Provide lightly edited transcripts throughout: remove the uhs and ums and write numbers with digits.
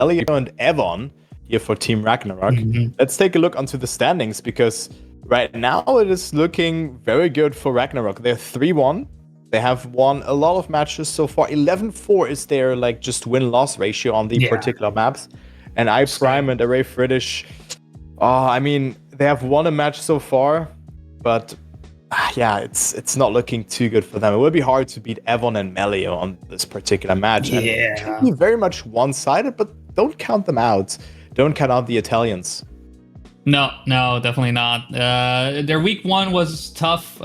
Melio and Evon here for Team Ragnarok. Let's take a look onto the standings, because right now it is looking very good for Ragnarok. They're 3-1. They have won a lot of matches so far. 11-4 is their just win-loss ratio on the particular maps. And iPrime and Array British, they have won a match so far, but it's not looking too good for them. It will be hard to beat Evon and Melio on this particular match. And it can be very much one-sided, but don't count them out. Don't count out the Italians. No, definitely not. Their week one was tough. They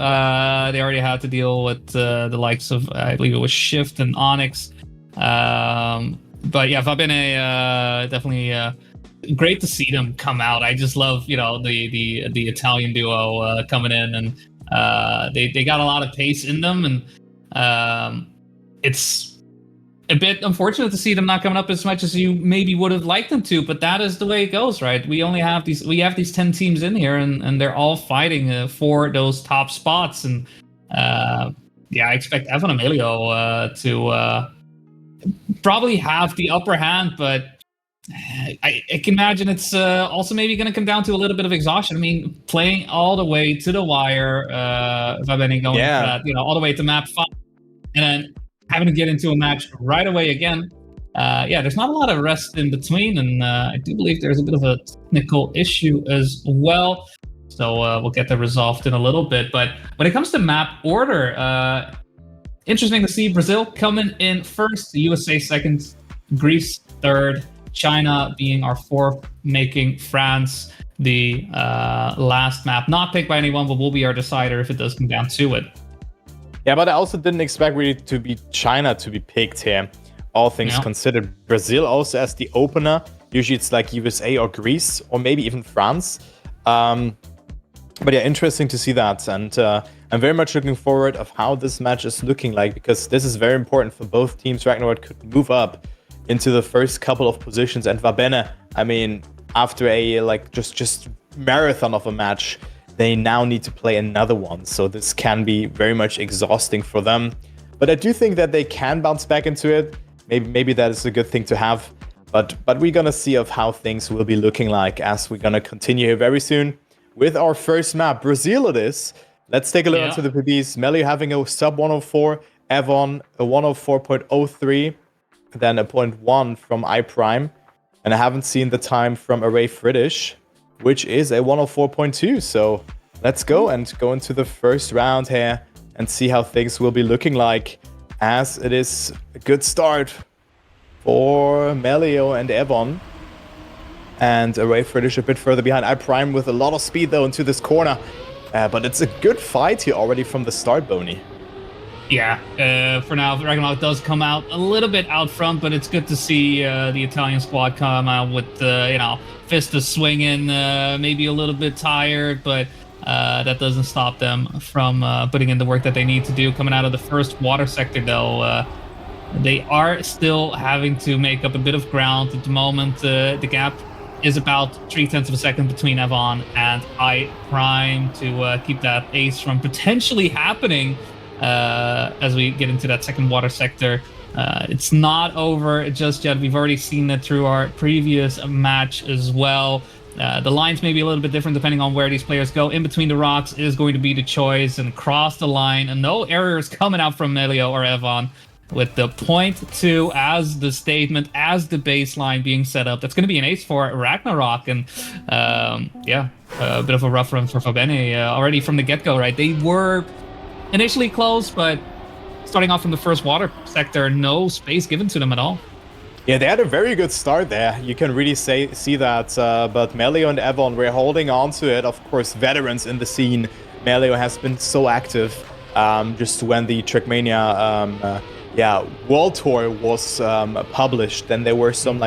already had to deal with the likes of, I believe it was Shift and Onyx. But yeah, Bene, definitely great to see them come out. I just love, the Italian duo coming in, and they got a lot of pace in them, and it's a bit unfortunate to see them not coming up as much as you maybe would have liked them to, but that is the way it goes, right? We have these 10 teams in here, and they're all fighting for those top spots, and I expect Evon and Melio to probably have the upper hand, but I can imagine it's also maybe going to come down to a little bit of exhaustion. I mean, playing all the way to the wire, Bene going all the way to map 5, and then having to get into a match right away again. There's not a lot of rest in between, and I do believe there's a bit of a technical issue as well. So we'll get that resolved in a little bit. But when it comes to map order, interesting to see Brazil coming in first, the USA second, Greece third, China being our fourth, making France the last map. Not picked by anyone, but will be our decider if it does come down to it. Yeah, but I also didn't expect really to be China to be picked here, all things considered. Brazil also as the opener. Usually it's like USA or Greece, or maybe even France. But yeah, interesting to see that. And I'm very much looking forward of how this match is looking like, because this is very important for both teams. Ragnarok could move up into the first couple of positions. And Bene, after a just marathon of a match, they now need to play another one. So this can be very much exhausting for them. But I do think that they can bounce back into it. Maybe that is a good thing to have. But we're going to see of how things will be looking like as we're going to continue here very soon with our first map. Brazil it is. Let's take a look into the PBs. Melio having a sub 104, Evon a 104.03, then a 0.1 from iPrime. And I haven't seen the time from Array British, which is a 104.2. So let's go into the first round here and see how things will be looking like, as it is a good start for Melio and Evon. And Array British a bit further behind. iPrime with a lot of speed though into this corner. But it's a good fight here already from the start, Boney. Yeah, for now, Ragnarok does come out a little bit out front, but it's good to see the Italian squad come out with, fist is swinging, maybe a little bit tired, but that doesn't stop them from putting in the work that they need to do. Coming out of the first water sector, though, they are still having to make up a bit of ground at the moment. The gap is about 0.3 of a second between Evon and iPrime to keep that ace from potentially happening. As we get into that second water sector. It's not over just yet. We've already seen it through our previous match as well. The lines may be a little bit different depending on where these players go. In between the rocks is going to be the choice, and cross the line, and no errors coming out from Melio or Evon, with the 0.2 as the statement, as the baseline being set up. That's going to be an ace for Ragnarok, and a bit of a rough run for Bene already from the get-go, right? They were initially close, but starting off from the first water sector, no space given to them at all. Yeah, they had a very good start there. You can really see that. But Melio and Evon were holding on to it. Of course, veterans in the scene. Melio has been so active. Just when the Trackmania World Tour was published, then there were some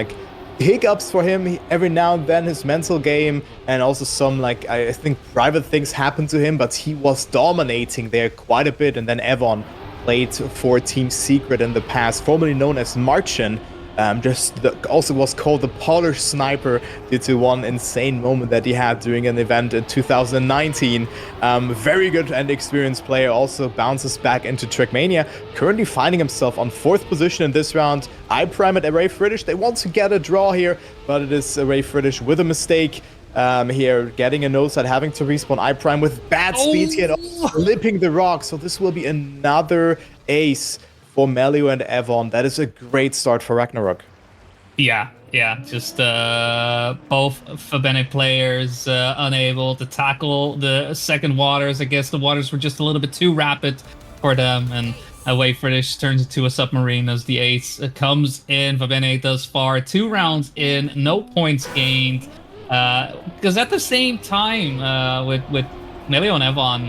hiccups for him every now and then, his mental game, and also some I think private things happened to him, but he was dominating there quite a bit. And then Evon played for Team Secret in the past, formerly known as Marchen, Also was called the Polish Sniper due to one insane moment that he had during an event in 2019. Very good and experienced player, also bounces back into Trackmania, currently finding himself on 4th position in this round. iPrime at Array British, they want to get a draw here, but it is Array British with a mistake. Here, getting a nose at having to respawn iPrime with bad speed here, flipping the rock. So this will be another ace for Melio and Evon. That is a great start for Ragnarok. Yeah, just both Bene players unable to tackle the second waters. I guess the waters were just a little bit too rapid for them, and away British turns into a submarine as the ace comes in. Bene thus far, 2 rounds in, no points gained. Because at the same time, with Melio and Evon,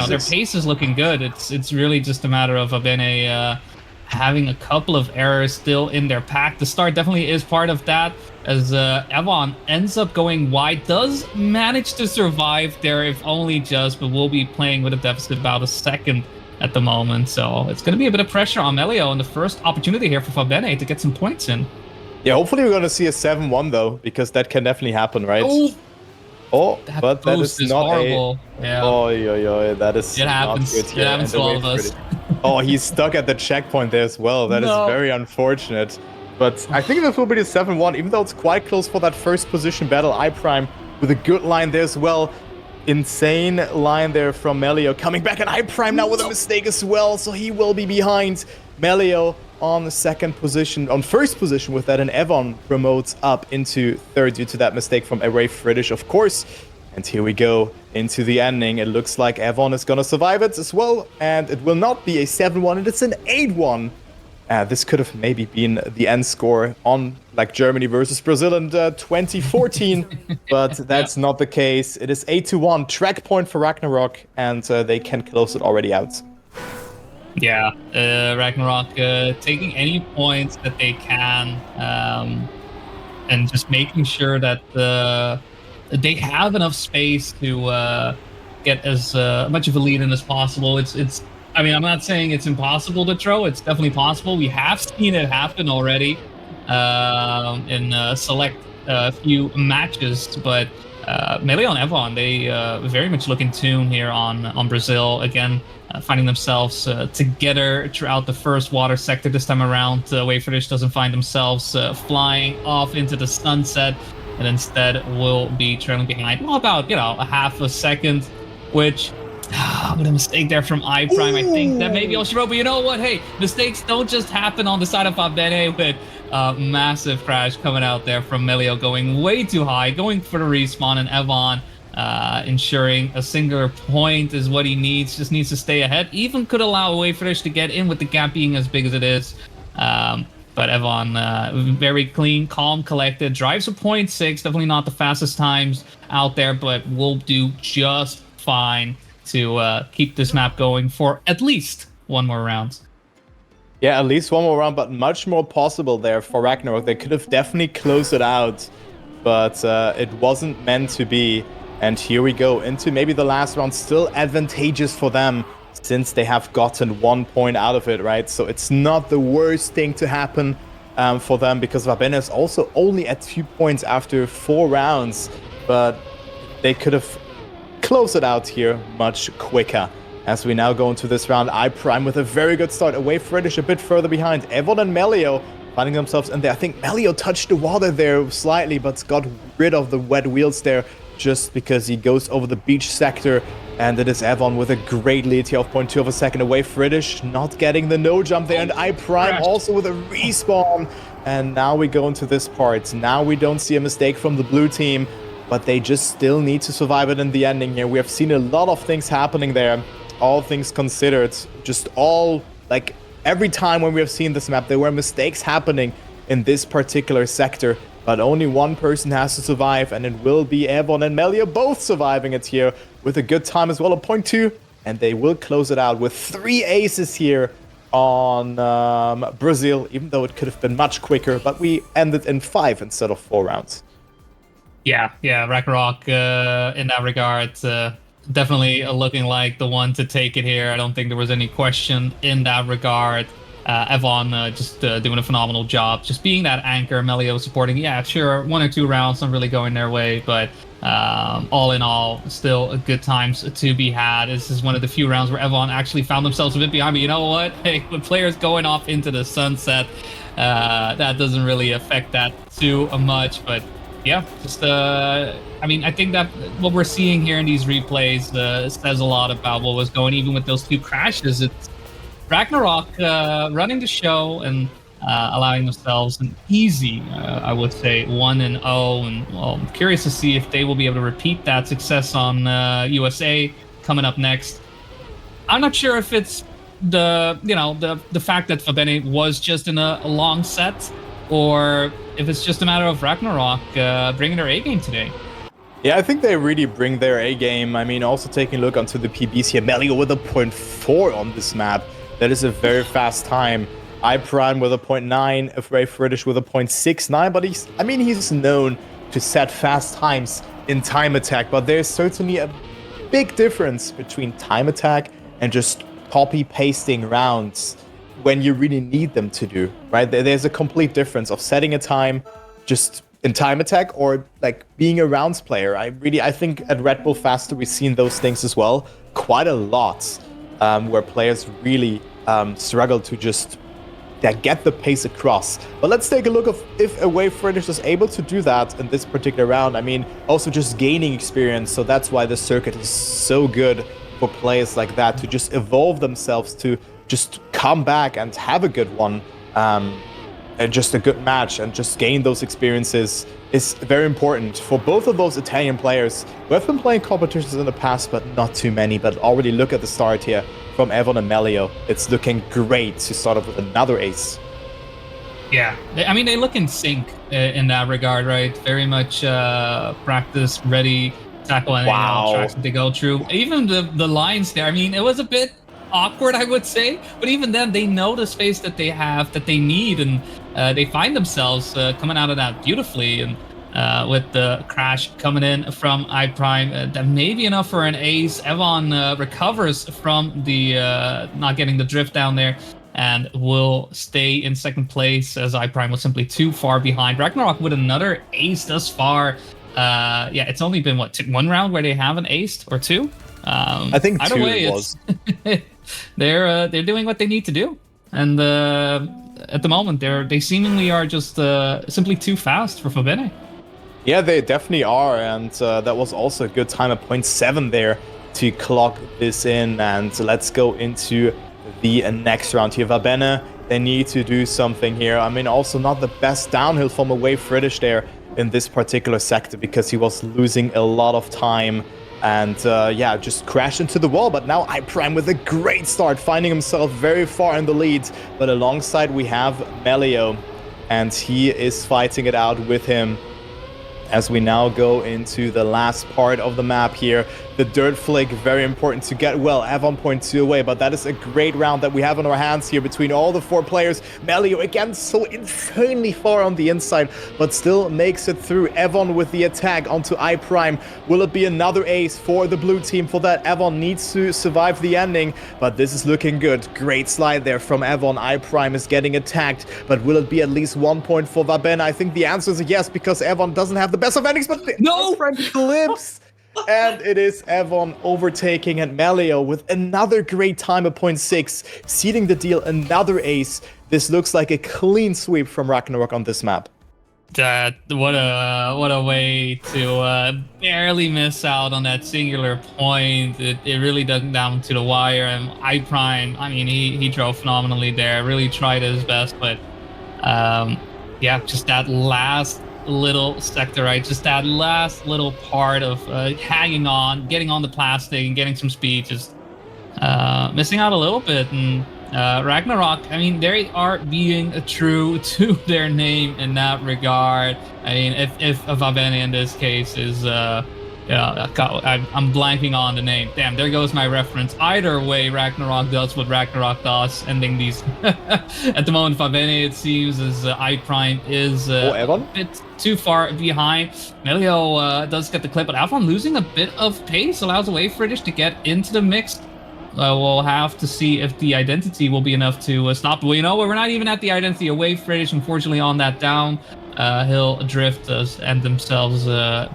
their pace is looking good. It's really just a matter of Bene having a couple of errors still in their pack. The start definitely is part of that, as Evon ends up going wide, does manage to survive there, if only just, but will be playing with a deficit about a second at the moment. So it's going to be a bit of pressure on Melio, and the first opportunity here for Bene to get some points in. Yeah, hopefully we're going to see a 7-1 though, because that can definitely happen, right? But that is not horrible. Yeah. That is it happens. Not good here. It happens to all of us. He's stuck at the checkpoint there as well. That is very unfortunate. But I think this will be the 7-1, even though it's quite close for that first position battle. iPrime with a good line there as well. Insane line there from Melio. Coming back, and iPrime now with a mistake as well. So he will be behind Melio on the first position with that, and Evon promotes up into 3rd due to that mistake from Array British, of course. And here we go into the ending. It looks like Evon is gonna survive it as well, and it will not be a 7-1, and it's an 8-1. This could have maybe been the end score on like Germany versus Brazil in 2014, but that's not the case. It is 8-1, track point for Ragnarok, and they can close it already out. Yeah, Ragnarok taking any points that they can, and just making sure that they have enough space to get as much of a lead in as possible. I mean, I'm not saying it's impossible to throw. It's definitely possible. We have seen it happen already in select few matches, but Melio and Evon, they very much look in tune here on Brazil. Again, finding themselves together throughout the first water sector this time around. Wayfish doesn't find themselves flying off into the sunset, and instead will be trailing behind about a half a second, which with a mistake there from iPrime. I think that maybe Oshiro, but you know what? Hey, mistakes don't just happen on the side of Bene, with massive crash coming out there from Melio, going way too high, going for the respawn, and Evon ensuring a singular point is what he needs, just needs to stay ahead. Even could allow Wayfish to get in with the gap being as big as it is. But Evon, very clean, calm, collected, drives a 0.6, definitely not the fastest times out there, but will do just fine to keep this map going for at least one more round. Yeah, at least one more round, but much more possible there for Ragnarok. They could have definitely closed it out, but it wasn't meant to be. And here we go into maybe the last round, still advantageous for them since they have gotten 1 point out of it, right? So it's not the worst thing to happen for them, because Bene is also only at 2 points after 4 rounds, but they could have closed it out here much quicker. As we now go into this round, iPrime with a very good start. Away British a bit further behind. Evon and Melio finding themselves in there. I think Melio touched the water there slightly, but got rid of the wet wheels there just because he goes over the beach sector. And it is Evon with a great lead here of 0.2 of a second. Away British not getting the no jump there. And iPrime also with a respawn. And now we go into this part. Now we don't see a mistake from the blue team, but they just still need to survive it in the ending here. We have seen a lot of things happening there. All things considered, just all, like, every time when we have seen this map, there were mistakes happening in this particular sector, but only one person has to survive, and it will be Evon and Melio both surviving it here with a good time as well, a 0.2, and they will close it out with 3 aces here on Brazil, even though it could have been much quicker, but we ended in 5 instead of 4 rounds. Yeah, Ragnarok in that regard, definitely looking like the one to take it here. I don't think there was any question in that regard. Evon just doing a phenomenal job, just being that anchor. Melio supporting. Yeah, sure, 1 or 2 rounds not really going their way, but all in all, still good times to be had. This is one of the few rounds where Evon actually found themselves a bit behind. But you know what? Hey, with players going off into the sunset, that doesn't really affect that too much. But yeah, just I mean, I think that what we're seeing here in these replays says a lot about what was going. Even with those 2 crashes, it's Ragnarok running the show and allowing themselves an easy, I would say, 1-0. And well, I'm curious to see if they will be able to repeat that success on USA coming up next. I'm not sure if it's the fact that Bene was just in a long set, or if it's just a matter of Ragnarok bringing their A game today. Yeah, I think they really bring their A game. I mean, also taking a look onto the PBs here, Melio with a 0.4 on this map. That is a very fast time. iPrime with a 0.9, Afraid British with a 0.69, but he's known to set fast times in time attack, but there's certainly a big difference between time attack and just copy pasting rounds when you really need them to do, right? There's a complete difference of setting a time just in time attack or like being a rounds player. I think at Red Bull Faster we've seen those things as well quite a lot, where players really struggle to just get the pace across. But let's take a look of if Away British is able to do that in this particular round. I mean, also just gaining experience, so that's why the circuit is so good for players like that to just evolve themselves, to just come back and have a good one, and just a good match, and just gain those experiences is very important for both of those Italian players who have been playing competitions in the past, but not too many. But already look at the start here from Evon and Melio. It's looking great to start off with another ace. Yeah, I mean, they look in sync in that regard, right? Very much practice ready, tackle any tracks that they go through. Even the lines there, I mean, it was a bit awkward, I would say, but even then they know the space that they have, that they need, and they find themselves coming out of that beautifully. And with the crash coming in from iPrime, that may be enough for an ace. Evon recovers from the not getting the drift down there and will stay in second place, as iPrime was simply too far behind. Ragnarok with another ace thus far. Yeah, it's only been one round where they haven't aced, or 2. I think either 2 way, it was. They're doing what they need to do, and at the moment they seemingly are just simply too fast for Bene. Yeah, they definitely are, and that was also a good time at 0.7 there to clock this in. And let's go into the next round here. Bene, they need to do something here. I mean, also not the best downhill from Away British there in this particular sector, because he was losing a lot of time. And yeah, just crashed into the wall. But now iPrime with a great start, finding himself very far in the lead. But alongside we have Melio, and he is fighting it out with him as we now go into the last part of the map here. The dirt flick, very important to get well. Evon 0.2 away, but that is a great round that we have on our hands here between all the 4 players. Melio again so insanely far on the inside, but still makes it through. Evon with the attack onto iPrime. Will it be another ace for the blue team? For that, Evon needs to survive the ending, but this is looking good. Great slide there from Evon. iPrime is getting attacked, but will it be at least 1 point for Bene? I think the answer is a yes, because Evon doesn't have the best of endings, but no! iPrime clips. And it is Evon overtaking, and Melio with another great time of 0.6, sealing the deal, another ace. This looks like a clean sweep from Ragnarok on this map. What a way to barely miss out on that singular point. It really dug down to the wire, and iPrime, I mean, he drove phenomenally there, really tried his best, but yeah, just that last little sector, right? Just that last little part of hanging on, getting on the plastic and getting some speed, just missing out a little bit. And Ragnarok, I mean, they are being true to their name in that regard. I mean, if Bene in this case is I'm blanking on the name. Damn, there goes my reference. Either way, Ragnarok does what Ragnarok does, ending these. At the moment, Bene, it seems, as iPrime is a bit too far behind. Melio does get the clip, but Evon losing a bit of pace allows Away British to get into the mix. we'll have to see if the identity will be enough to stop. Well, you know, we're not even at the identity away. British, unfortunately, on that down hill drift does end themselves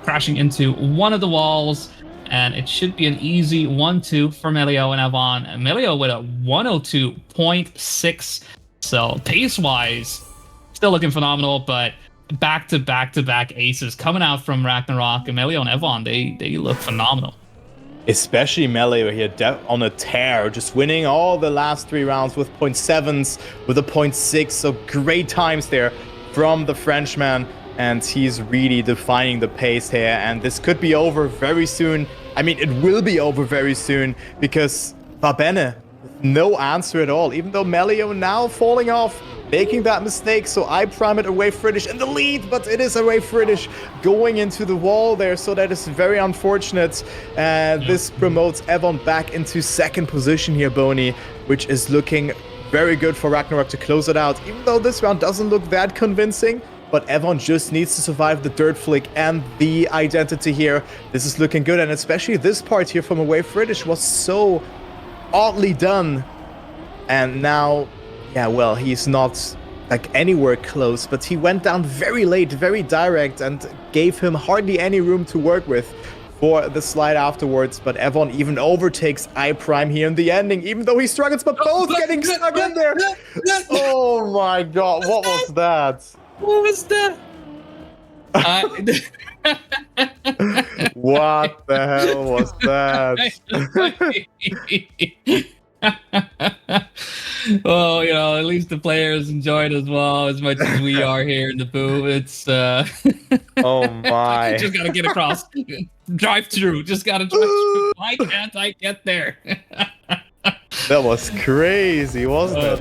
crashing into one of the walls. And it should be an easy 1-2 for Melio and Evon. Melio with a 102.6. So pace-wise, still looking phenomenal, but back-to-back aces coming out from Ragnarok. And Melio and Evon, they look phenomenal. Especially Melio here on a tear, just winning all the last 3 rounds with 0.7s, with a 0.6. So great times there from the Frenchman. And he's really defining the pace here. And this could be over very soon. I mean, it will be over very soon because Bene, no answer at all. Even though Melio now falling off, making that mistake. So I prime it away British in the lead, but it is away British going into the wall there. So that is very unfortunate. This promotes Evon back into second position here, Bone, which is looking very good for Ragnarok to close it out. Even though this round doesn't look that convincing. But Evon just needs to survive the dirt flick and the identity here. This is looking good, and especially this part here from away British was so oddly done. And now, yeah, well, he's not like anywhere close, but he went down very late, very direct, and gave him hardly any room to work with for the slide afterwards. But Evon even overtakes iPrime here in the ending, even though he struggles, but both getting stuck in there. Oh my god, what was that? What was that? What the hell was that? Well, you know, at least the players enjoyed as well as much as we are here in the booth. It's oh my! Just gotta get across, drive through. Just gotta drive through. Why can't I get there? That was crazy, wasn't it?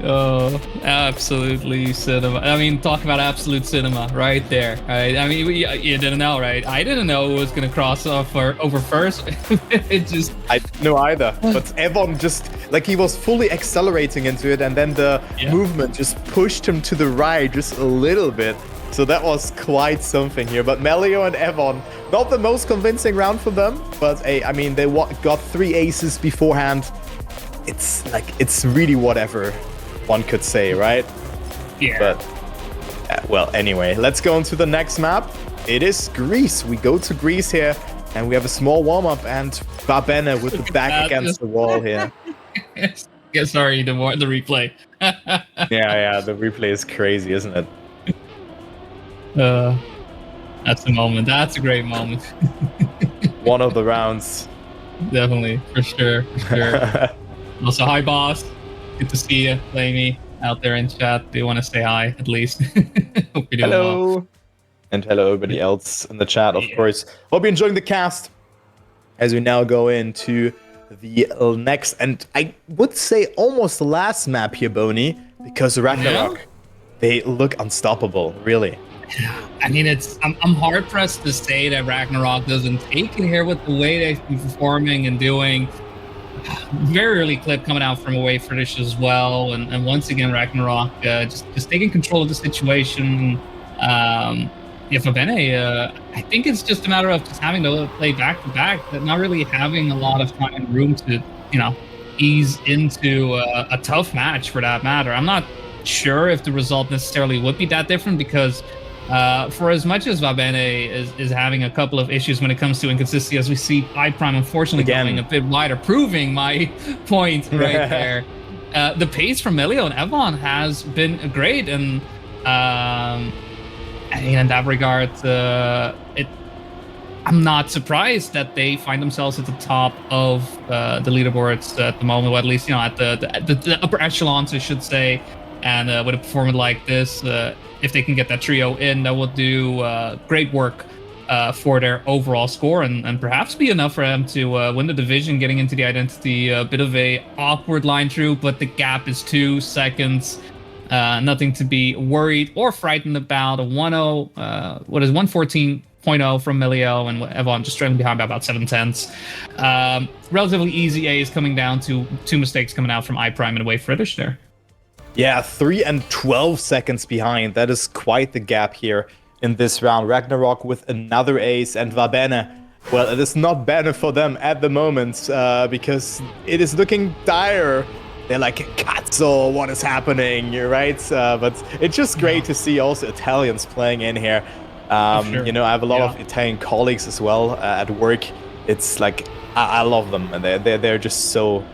Oh, absolutely cinema. I mean, talk about absolute cinema right there. Right? I mean, you didn't know, right? I didn't know it was going to cross off or over first. It just... I didn't know either. But Evon just, like, he was fully accelerating into it, and then the movement just pushed him to the right just a little bit. So that was quite something here. But Melio and Evon, not the most convincing round for them. But, I mean, they got 3 aces beforehand. It's like, it's really whatever one could say, right? Yeah. But, well, anyway, let's go on to the next map. It is Greece. We go to Greece here, and we have a small warm-up, and Bene with the back against the wall here. Yeah, sorry, the replay. yeah, the replay is crazy, isn't it? That's a moment. That's a great moment. One of the rounds. Definitely, for sure. Also, hi, boss. Good to see you, Lamey, out there in chat. Do you want to say hi, at least? Hope you're doing well. And hello, everybody else in the chat, of course. Hope you're enjoying the cast as we now go into the next, and I would say almost the last map here, Bone, because Ragnarok, they look unstoppable, really. I mean, I'm hard pressed to say that Ragnarok doesn't take it here with the way they've been performing and doing. Very early clip coming out from away British as well, and once again Ragnarok just taking control of the situation. For Bene, I think it's just a matter of just having to play back to back, but not really having a lot of time and room to, you know, ease into a tough match for that matter. I'm not sure if the result necessarily would be that different because. For as much as Bene is having a couple of issues when it comes to inconsistency, as we see iPrime unfortunately going a bit wider, proving my point right there. The pace from Melio and Evon has been great, and in that regard, I'm not surprised that they find themselves at the top of the leaderboards at the moment, or at least, you know, at the upper echelons, I should say. And with a performance like this, if they can get that trio in, that will do great work for their overall score and perhaps be enough for them to win the division, getting into the identity. A bit of a awkward line through, but the gap is 2 seconds. Nothing to be worried or frightened about. A 114.0 from Melio, and Evon just trailing behind by about 7/10. Relatively easy A's coming down to 2 mistakes coming out from iPrime and away British there. Yeah, 3 and 12 seconds behind. That is quite the gap here in this round. Ragnarok with another ace, and Bene Well, it is not better for them at the moment because it is looking dire. They're like, Cazzo, what is happening? You're right. But it's just great to see also Italians playing in here. Sure. You know, I have a lot of Italian colleagues as well at work. It's like, I love them, and they're just so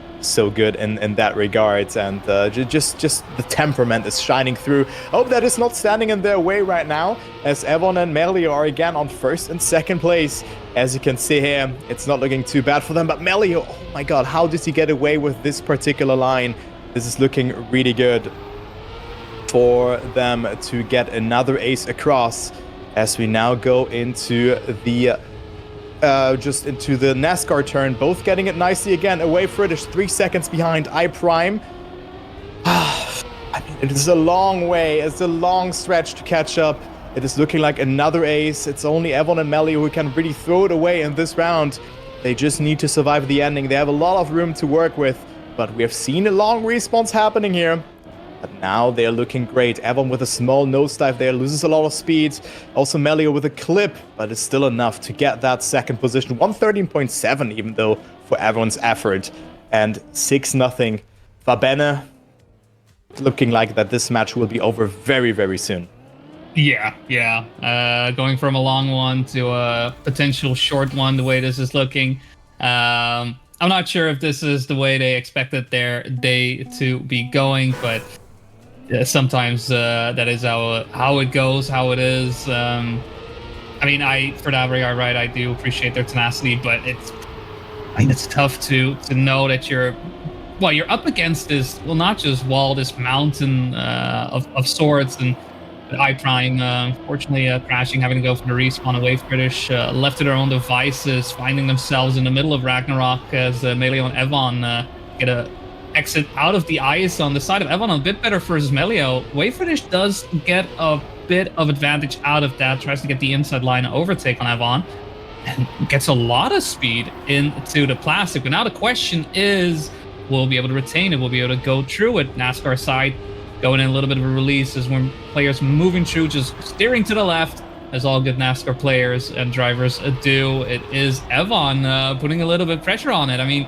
good in that regard, and just the temperament is shining through. Hope that is not standing in their way right now, as Evon and Melio are again on first and second place. As you can see here, it's not looking too bad for them, but Melio, oh my god, how did he get away with this particular line? This is looking really good for them to get another ace across, as we now go into the just into the NASCAR turn, both getting it nicely again. Away British, 3 seconds behind iPrime. I mean, it is a long way. It's a long stretch to catch up. It is looking like another ace. It's only Evon and Melio who can really throw it away in this round. They just need to survive the ending. They have a lot of room to work with, but we have seen a long respawns happening here. But now they're looking great. Evon with a small nosedive there, loses a lot of speed. Also Melio with a clip, but it's still enough to get that second position. 113.7 even though for Evon's effort. And 6-0 for Bene. Looking like that this match will be over very, very soon. Yeah. Going from a long one to a potential short one, the way this is looking. I'm not sure if this is the way they expected their day to be going, but sometimes that is how it goes, how it is. I mean, for that regard, right, I do appreciate their tenacity, but it's tough to know that you're up against this, well, not just wall, this mountain of swords, and iPrime, unfortunately, crashing, having to go for the respawn. Away British, left to their own devices, finding themselves in the middle of Ragnarok as Melio and Evon get a exit out of the ice on the side of Evon. A bit better versus Melio. Away British does get a bit of advantage out of that, tries to get the inside line overtake on Evon, and gets a lot of speed into the plastic. But now the question is, will we be able to retain it? Will we be able to go through it? NASCAR side going in a little bit of a release as when players moving through, just steering to the left, as all good NASCAR players and drivers do. It is Evon putting a little bit of pressure on it. I mean,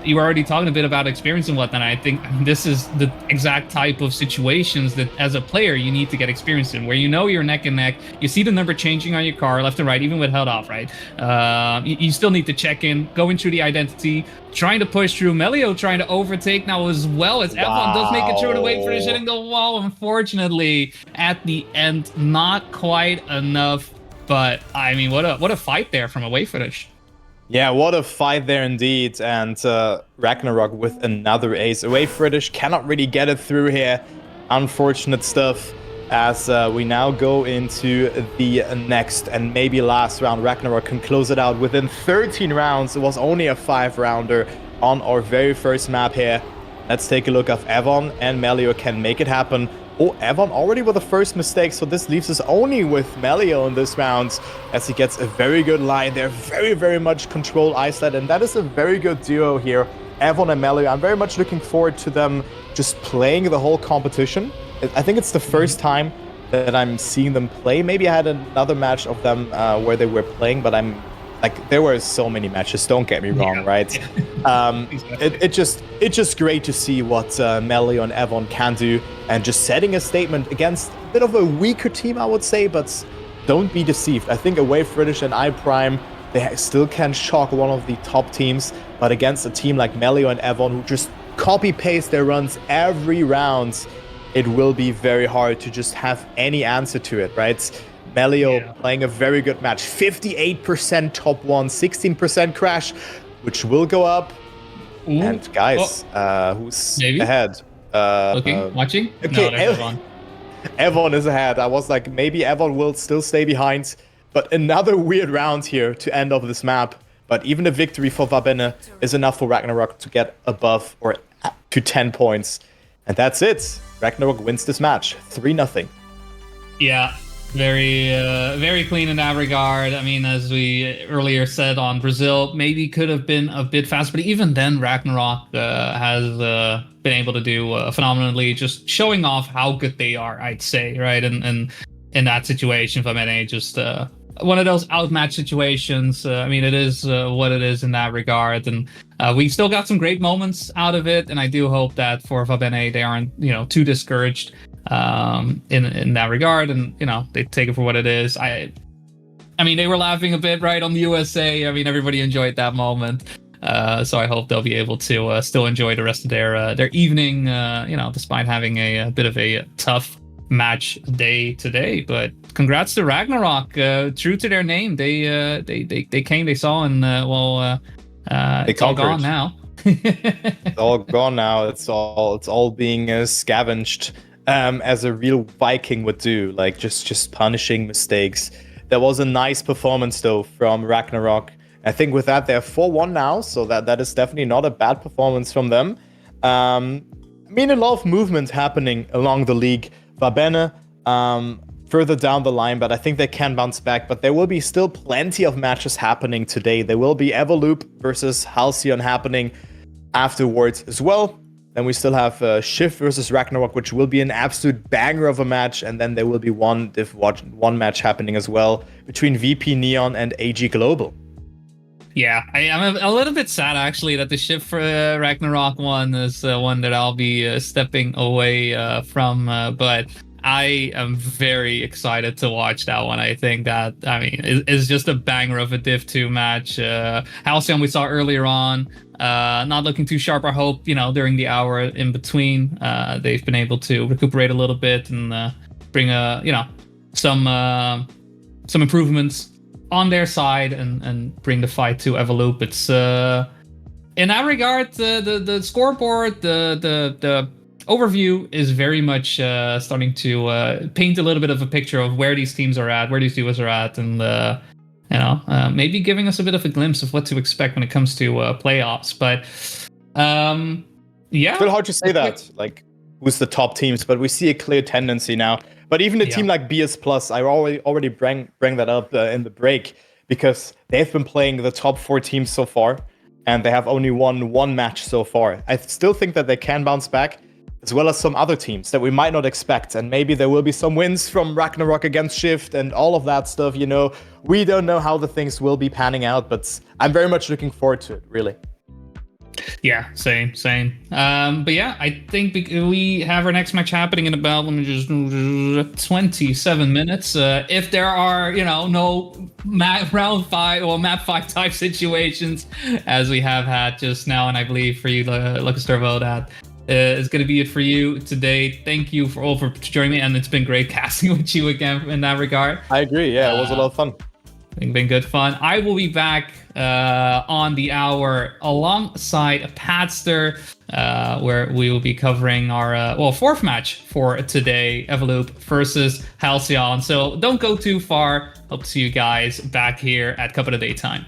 you were already talking a bit about experience and whatnot. I think this is the exact type of situations that as a player you need to get experience in, where you know you're neck and neck, you see the number changing on your car left and right, even with held off, right? You still need to check in, going through the identity, trying to push through. Melio trying to overtake now as well, as Evon does make it through the wait for the hitting the wall. Unfortunately, at the end, not quite enough. But I mean, what a fight there from away footage. Yeah, what a fight there indeed. And Ragnarok with another ace. Away British cannot really get it through here. Unfortunate stuff. As we now go into the next and maybe last round. Ragnarok can close it out within 13 rounds. It was only a 5-rounder on our very first map here. Let's take a look if Evon and Melio can make it happen. Oh, Evon already with the first mistake, so this leaves us only with Melio in this round, as he gets a very good line. They're very, very much control isolate, and that is a very good duo here. Evon and Melio, I'm very much looking forward to them just playing the whole competition. I think it's the first time that I'm seeing them play. Maybe I had another match of them where they were playing, but there were so many matches, don't get me wrong, right? Exactly. It's just great to see what Melio and Evon can do, and just setting a statement against a bit of a weaker team, I would say, but don't be deceived. I think away British and iPrime, they still can shock one of the top teams, but against a team like Melio and Evon, who just copy-paste their runs every round, it will be very hard to just have any answer to it, right? Melio playing a very good match. 58% top one, 16% crash, which will go up. Ooh. And guys, who's ahead? Watching? Okay, no, Evon is ahead. I was like, maybe Evon will still stay behind. But another weird round here to end off this map. But even a victory for Bene is enough for Ragnarok to get above or to 10 points. And that's it. Ragnarok wins this match, 3-0. Yeah. Very clean in that regard. I mean, as we earlier said on Brazil, maybe could have been a bit faster, but even then, Ragnarok has been able to do phenomenally, just showing off how good they are, I'd say, right? And in that situation, Bene just one of those outmatch situations. I mean, it is what it is in that regard, and we still got some great moments out of it. And I do hope that for Bene, they aren't too discouraged in that regard, and they take it for what it is. I mean, they were laughing a bit, right, on the USA. I mean, everybody enjoyed that moment. So I hope they'll be able to still enjoy the rest of their evening, despite having a bit of a tough match day today. But congrats to Ragnarok. True to their name, they came, they saw, and it's all gone now. It's all gone now. It's all being scavenged as a real Viking would do, like just punishing mistakes. That was a nice performance though from Ragnarok. I think with that they're 4-1 now, so that is definitely not a bad performance from them. I mean, a lot of movement happening along the league. Bene further down the line, but I think they can bounce back. But there will be still plenty of matches happening today. There will be Everloop versus Halcyon happening afterwards as well. Then we still have Shift versus Ragnarok, which will be an absolute banger of a match. And then there will be one match happening as well between VP Neon and AG Global. Yeah, I'm a little bit sad actually that the Shift for Ragnarok one is one that I'll be stepping away from. But I am very excited to watch that one. I think that, is just a banger of a Div 2 match. Halcyon we saw earlier on, not looking too sharp. I hope, during the hour in between, they've been able to recuperate a little bit and bring some improvements on their side and bring the fight to Everloop. It's in that regard, the scoreboard, the overview is very much starting to paint a little bit of a picture of where these teams are at, where these duos are at, and maybe giving us a bit of a glimpse of what to expect when it comes to playoffs. But yeah, still hard to say that, like, who's the top teams, but we see a clear tendency now. But even a team like BS Plus, I already bring that up in the break, because they've been playing the top 4 teams so far, and they have only won 1 match so far. I still think that they can bounce back, as well as some other teams that we might not expect. And maybe there will be some wins from Ragnarok against Shift and all of that stuff. We don't know how the things will be panning out, but I'm very much looking forward to it, really. Yeah, same. But yeah, I think we have our next match happening in about 27 minutes. If there are, no round 5 or map 5 type situations, as we have had just now, and I believe for you, Lucas Turbo, that is going to be it for you today. Thank you for joining me, and it's been great casting with you again in that regard. I agree. Yeah, it was a lot of fun. It's been good fun. I will be back on the hour alongside Padster, where we will be covering our 4th match for today, Everloop versus Halcyon. So don't go too far. Hope to see you guys back here at Cup of the Daytime.